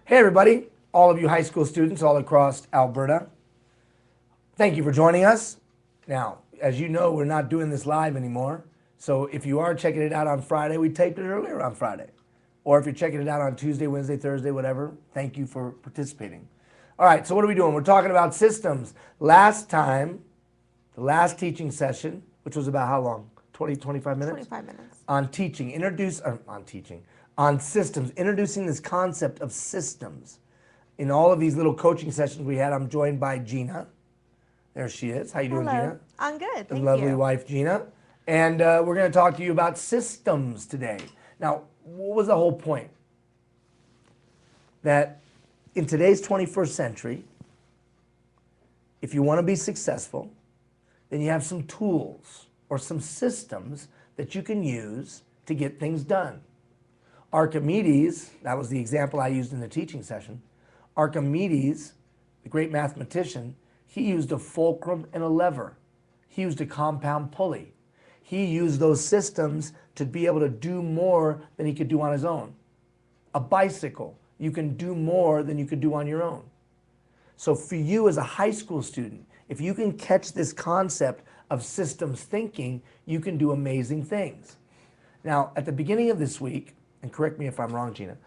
Hey everybody, all of you high school students all across Alberta. Thank you for joining us. Now, as you know, we're not doing this live anymore. So if you are checking it out on Friday, we taped it earlier on Friday. Or if you're checking it out on Tuesday, Wednesday, Thursday, whatever, thank you for participating. All right, so what are we doing? We're talking about systems. Last time, the last teaching session, which was about how long? 20, 25 minutes? 25 minutes. On teaching, on systems, introducing this concept of systems. In all of these little coaching sessions we had, I'm joined by Gina. There she is. How you doing, Hello. Gina? I'm good, thank Lovely you. wife, Gina. And we're going to talk to you about systems today. Now, what was the whole point? That in today's 21st century, if you want to be successful, then you have some tools or some systems that you can use to get things done. Archimedes, that was the example I used in the teaching session. Archimedes, the great mathematician, he used a fulcrum and a lever. He used a compound pulley. He used those systems to be able to do more than he could do on his own. A bicycle, you can do more than you could do on your own. So for you as a high school student, if you can catch this concept of systems thinking, you can do amazing things. Now, at the beginning of this week, and correct me if I'm wrong, Gina,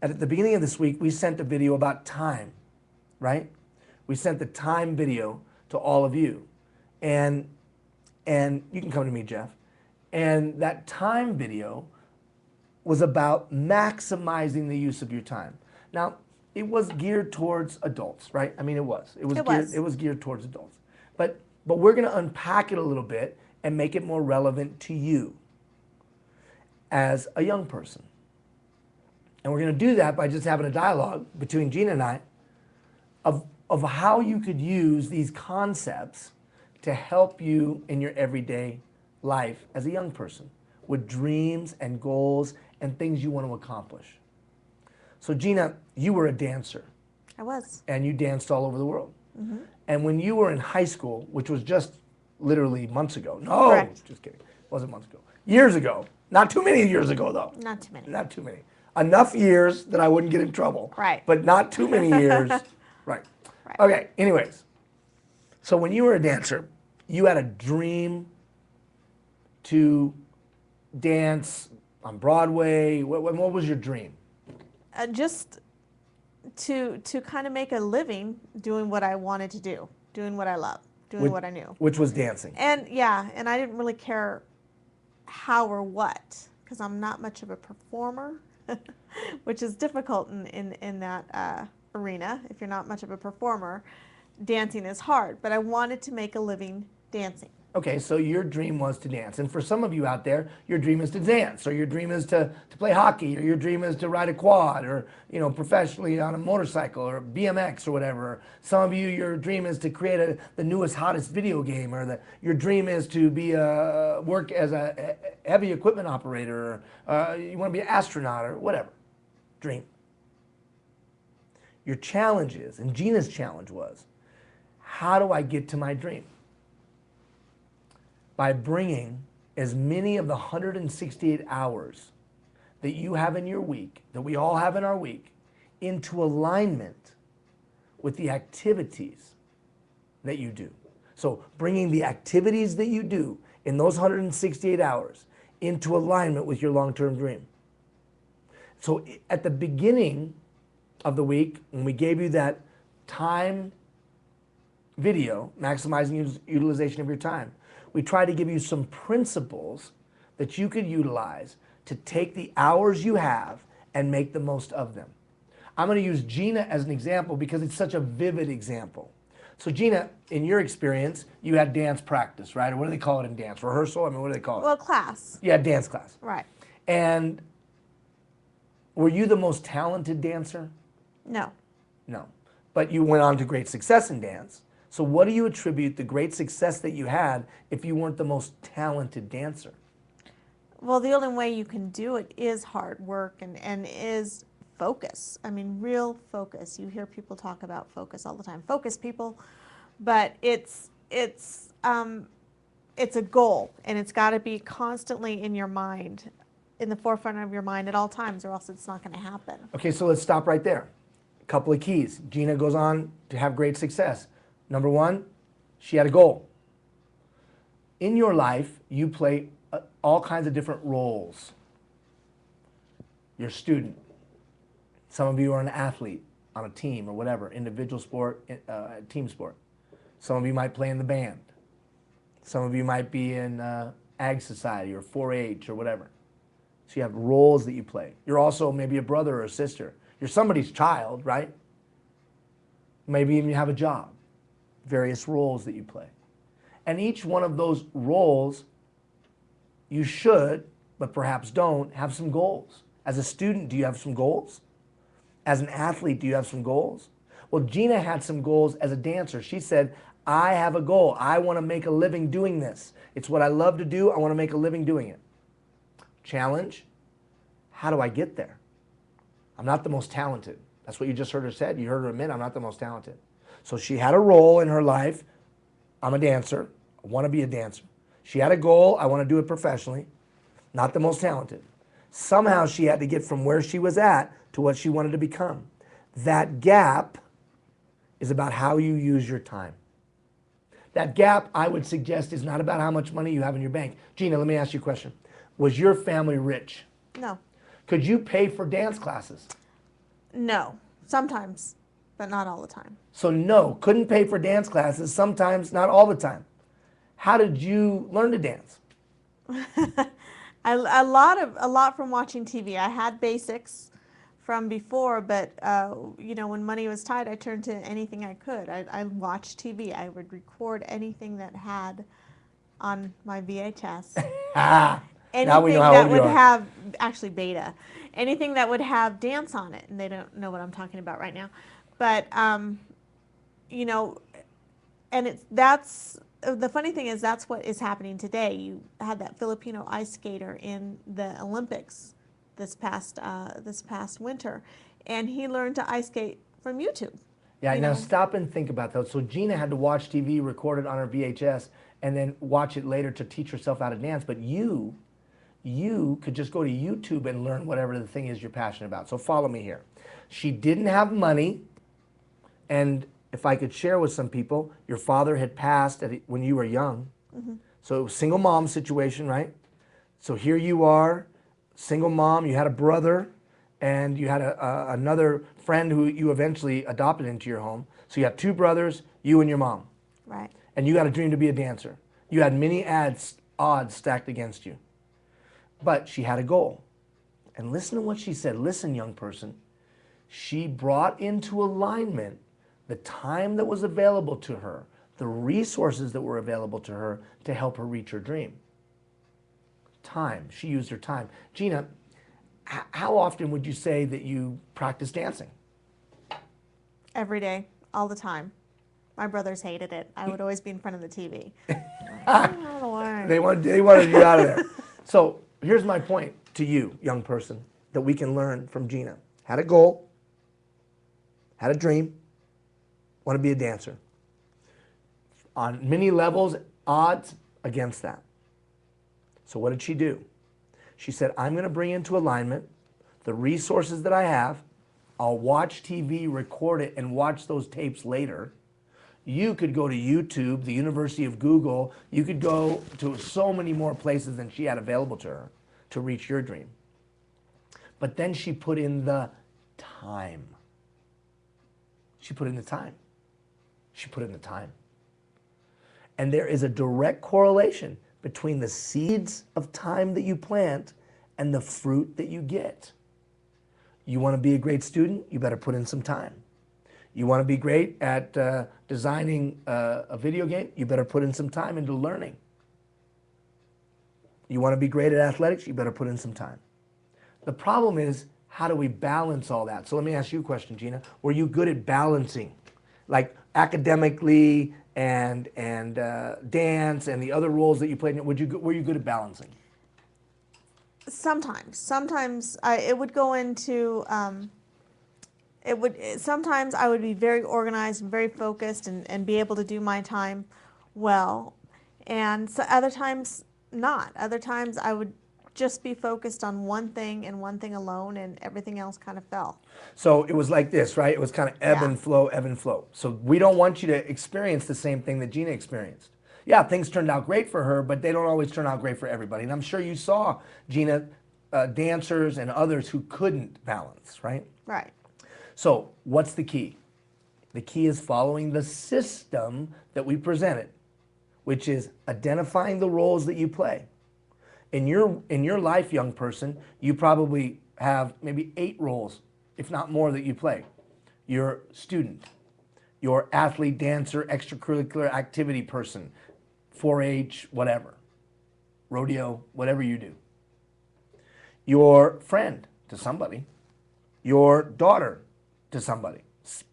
at the beginning of this week, we sent a video about time, right? We sent the time video to all of you. And you can come to me, Jeff. And that time video was about maximizing the use of your time. Now, it was geared towards adults, right? I mean, it was. It was geared towards adults. But we're going to unpack it a little bit and make it more relevant to you as a young person. And we're going to do that by just having a dialogue between Gina and I of how you could use these concepts to help you in your everyday life as a young person with dreams and goals and things you want to accomplish. So Gina, you were a dancer. I was. And you danced all over the world. Mm-hmm. And when you were in high school, which was just literally months ago. No, correct. Just kidding. It wasn't months ago. Years ago. Not too many years ago, though. Not too many. Not too many. Enough years that I wouldn't get in trouble. Right. But not too many years. Right. Okay, anyways. So when you were a dancer, you had a dream to dance on Broadway. What was your dream? Just to kind of make a living doing what I wanted to do, doing what I love, doing what I knew. Which was dancing. And yeah, and I didn't really care how or what, because I'm not much of a performer, which is difficult in that arena. If you're not much of a performer, dancing is hard, but I wanted to make a living dancing. Okay, so your dream was to dance. And for some of you out there, your dream is to dance, or your dream is to play hockey, or your dream is to ride a quad, or professionally on a motorcycle, or BMX, or whatever. Some of you, your dream is to create the newest, hottest video game, or your dream is to be work as a heavy equipment operator, or you want to be an astronaut, or whatever. Dream. Your challenge is, and Gina's challenge was, how do I get to my dream? By bringing as many of the 168 hours that you have in your week, that we all have in our week, into alignment with the activities that you do. So bringing the activities that you do in those 168 hours into alignment with your long-term dream. So at the beginning of the week, when we gave you that time video, maximizing utilization of your time, we try to give you some principles that you could utilize to take the hours you have and make the most of them. I'm going to use Gina as an example because it's such a vivid example. So Gina, in your experience, you had dance practice, right? Or what do they call it in dance? Rehearsal? I mean, what do they call it? Well, class. Yeah, dance class. Right. And were you the most talented dancer? No. No. But you went on to great success in dance. So what do you attribute the great success that you had if you weren't the most talented dancer? Well, the only way you can do it is hard work and is focus. I mean, real focus. You hear people talk about focus all the time. Focus, people. But it's a goal, and it's got to be constantly in your mind, in the forefront of your mind at all times, or else it's not going to happen. Okay, so let's stop right there. Couple of keys. Gina goes on to have great success. Number one, she had a goal. In your life, you play all kinds of different roles. You're a student. Some of you are an athlete on a team or whatever, individual sport, team sport. Some of you might play in the band. Some of you might be in Ag Society or 4-H or whatever. So you have roles that you play. You're also maybe a brother or a sister. You're somebody's child, right? Maybe even you have a job. Various roles that you play. And each one of those roles, you should, but perhaps don't, have some goals. As a student, do you have some goals? As an athlete, do you have some goals? Well, Gina had some goals as a dancer. She said, I have a goal. I want to make a living doing this. It's what I love to do. I want to make a living doing it. Challenge, how do I get there? I'm not the most talented. That's what you just heard her said. You heard her admit, I'm not the most talented. So she had a role in her life. I'm a dancer. I want to be a dancer. She had a goal. I want to do it professionally. Not the most talented. Somehow she had to get from where she was at to what she wanted to become. That gap is about how you use your time. That gap, I would suggest, is not about how much money you have in your bank. Gina, let me ask you a question. Was your family rich? No. Could you pay for dance classes? No. Sometimes, but not all the time. So no, couldn't pay for dance classes, sometimes, not all the time. How did you learn to dance? A lot from watching TV. I had basics from before, but you know, when money was tight, I turned to anything I could. I watched TV. I would record anything that had on my VHS. Anything now we know how that old you would are. have, actually beta, anything that would have dance on it, and they don't know what I'm talking about right now. But you know, and that's the funny thing is that's what is happening today. You had that Filipino ice skater in the Olympics this past winter, and he learned to ice skate from YouTube. Yeah, you now know? stop and think about that. So Gina had to watch TV, record it on her VHS, and then watch it later to teach herself how to dance. But you could just go to YouTube and learn whatever the thing is you're passionate about. So follow me here. She didn't have money, and if I could share with some people, your father had passed when you were young. Mm-hmm. So single mom situation, right? So here you are, single mom, you had a brother, and you had another friend who you eventually adopted into your home. So you have two brothers, you and your mom. Right. And you got a dream to be a dancer. You had many odds stacked against you. But she had a goal. And listen to what she said. Listen, young person. She brought into alignment the time that was available to her, the resources that were available to her to help her reach her dream. Time. She used her time. Gina, how often would you say that you practice dancing? Every day, all the time. My brothers hated it. I would always be in front of the TV. They wanted you out of there. So here's my point to you, young person, that we can learn from Gina. Had a goal, had a dream, want to be a dancer. On many levels, odds against that. So what did she do? She said, I'm going to bring into alignment the resources that I have. I'll watch TV, record it, and watch those tapes later. You could go to YouTube, the University of Google. You could go to so many more places than she had available to her to reach your dream. But then she put in the time. She put in the time. She put in the time. And there is a direct correlation between the seeds of time that you plant and the fruit that you get. You want to be a great student? You better put in some time. You want to be great at designing a video game? You better put in some time into learning. You want to be great at athletics? You better put in some time. The problem is, how do we balance all that? So let me ask you a question, Gina. Were you good at balancing? Like academically and dance and the other roles that you played, were you good at balancing? Sometimes it would go into sometimes I would be very organized and very focused and be able to do my time well, and so other times not. Other times I would just be focused on one thing and one thing alone, and everything else kind of fell. So it was like this, right? It was kind of ebb Yeah. and flow, ebb and flow. So we don't want you to experience the same thing that Gina experienced. Yeah, things turned out great for her, but they don't always turn out great for everybody. And I'm sure you saw, Gina, dancers and others who couldn't balance, right? Right. So what's the key? The key is following the system that we presented, which is identifying the roles that you play. In your life, young person, you probably have maybe 8 roles, if not more, that you play. Your student, your athlete, dancer, extracurricular activity person, 4-H, whatever, rodeo, whatever you do. Your friend to somebody, your daughter to somebody,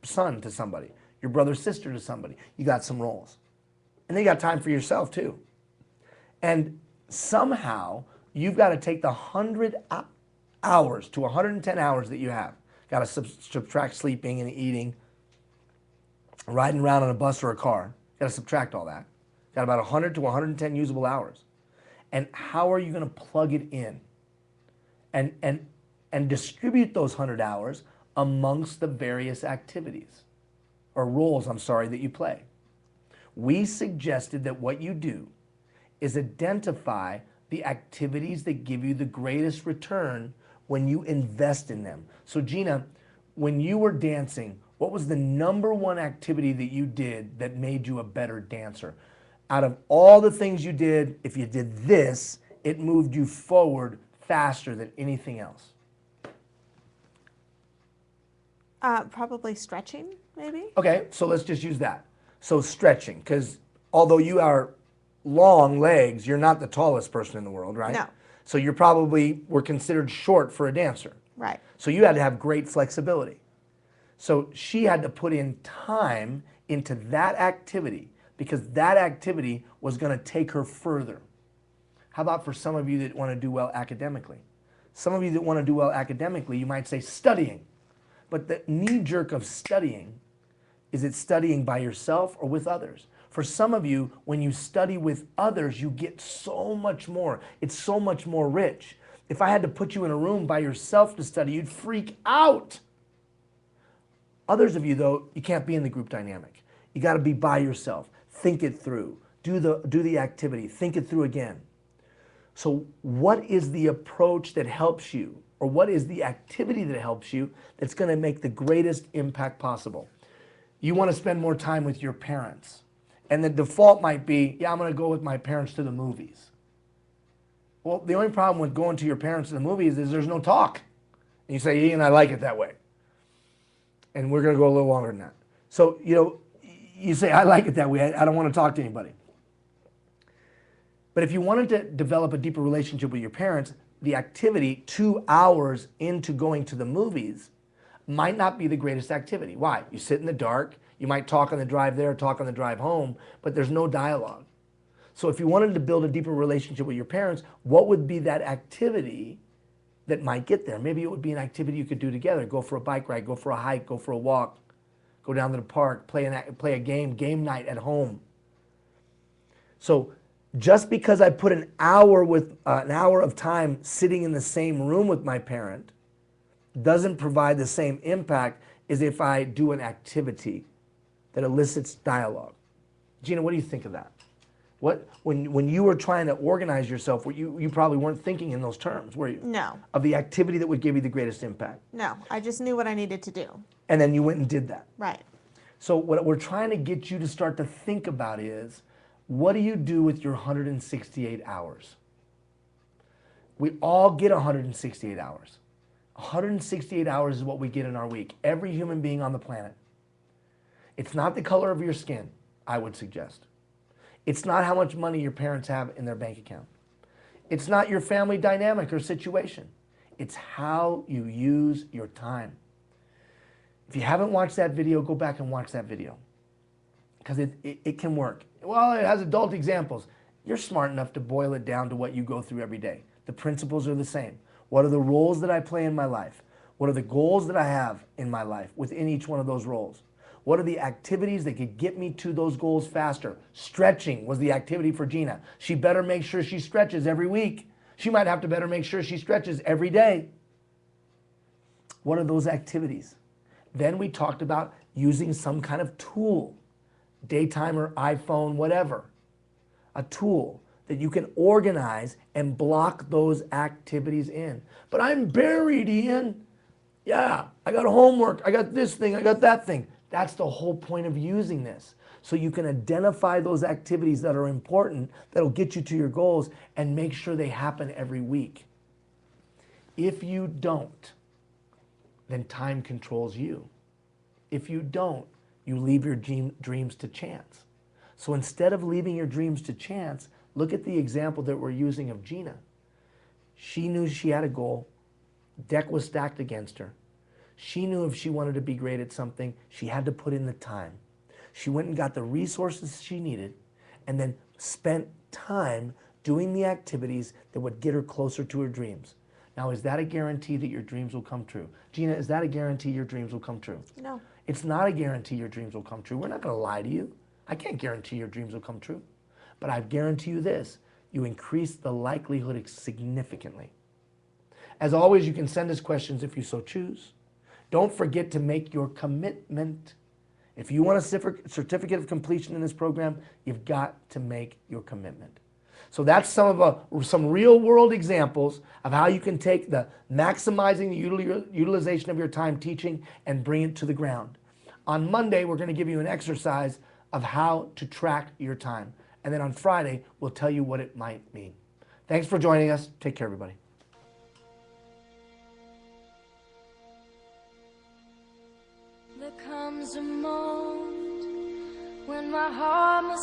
son to somebody, your brother, sister to somebody. You got some roles. And then you got time for yourself too. And somehow you've got to take the 100 hours to 110 hours that you have. Got to subtract sleeping and eating, riding around on a bus or a car. Got to subtract all that. Got about 100 to 110 usable hours. And how are you going to plug it in and distribute those 100 hours amongst the various activities or roles, I'm sorry, that you play? We suggested that what you do is identify the activities that give you the greatest return when you invest in them. So Gina, when you were dancing, what was the #1 activity that you did that made you a better dancer? Out of all the things you did, if you did this, it moved you forward faster than anything else. Probably stretching, maybe. Okay, so let's just use that. So stretching, because although you are long legs, you're not the tallest person in the world, right? No. So you probably were considered short for a dancer. Right. So you had to have great flexibility. So she had to put in time into that activity because that activity was going to take her further. How about for some of you that want to do well academically? Some of you that want to do well academically, you might say studying. But the knee jerk of studying, is it studying by yourself or with others? For some of you, when you study with others, you get so much more. It's so much more rich. If I had to put you in a room by yourself to study, you'd freak out. Others of you, though, you can't be in the group dynamic. You got to be by yourself. Think it through. Do the activity. Think it through again. So what is the approach that helps you? Or what is the activity that helps you that's going to make the greatest impact possible? You want to spend more time with your parents. And the default might be, yeah, I'm going to go with my parents to the movies. Well, the only problem with going to your parents to the movies is there's no talk. And you say, Ian, I like it that way. And we're going to go a little longer than that. So, you say, I like it that way. I don't want to talk to anybody. But if you wanted to develop a deeper relationship with your parents, the activity 2 hours into going to the movies might not be the greatest activity. Why? You sit in the dark. You might talk on the drive there, talk on the drive home, but there's no dialogue. So if you wanted to build a deeper relationship with your parents, what would be that activity that might get there? Maybe it would be an activity you could do together. Go for a bike ride, go for a hike, go for a walk, go down to the park, play a game night at home. So just because I put an hour of time sitting in the same room with my parent doesn't provide the same impact as if I do an activity that elicits dialogue. Gina, what do you think of that? When you were trying to organize yourself, you probably weren't thinking in those terms, were you? No. Of the activity that would give you the greatest impact. No, I just knew what I needed to do. And then you went and did that. Right. So what we're trying to get you to start to think about is, what do you do with your 168 hours? We all get 168 hours. 168 hours is what we get in our week. Every human being on the planet. It's not the color of your skin, I would suggest. It's not how much money your parents have in their bank account. It's not your family dynamic or situation. It's how you use your time. If you haven't watched that video, go back and watch that video. Because it can work. Well, it has adult examples. You're smart enough to boil it down to what you go through every day. The principles are the same. What are the roles that I play in my life? What are the goals that I have in my life within each one of those roles? What are the activities that could get me to those goals faster? Stretching was the activity for Gina. She better make sure she stretches every week She might have to better make sure she stretches every day. What are those activities? Then we talked about using some kind of tool, daytimer, iPhone, whatever. A tool that you can organize and block those activities in. But I'm buried, Ian. Yeah, I got homework, I got this thing, I got that thing. That's the whole point of using this. So you can identify those activities that are important, that'll get you to your goals, and make sure they happen every week. If you don't, then time controls you. If you don't, you leave your dreams to chance. So instead of leaving your dreams to chance, look at the example that we're using of Gina. She knew she had a goal. Deck was stacked against her. She knew if she wanted to be great at something, she had to put in the time. She went and got the resources she needed and then spent time doing the activities that would get her closer to her dreams. Now, is that a guarantee that your dreams will come true? Gina, is that a guarantee your dreams will come true? No. It's not a guarantee your dreams will come true. We're not going to lie to you. I can't guarantee your dreams will come true. But I guarantee you this, you increase the likelihood significantly. As always, you can send us questions if you so choose. Don't forget to make your commitment. If you want a certificate of completion in this program, you've got to make your commitment. So that's some real world examples of how you can take the maximizing the utilization of your time teaching and bring it to the ground. On Monday, we're going to give you an exercise of how to track your time. And then on Friday, we'll tell you what it might mean. Thanks for joining us. Take care, everybody. There comes a moment when my heart must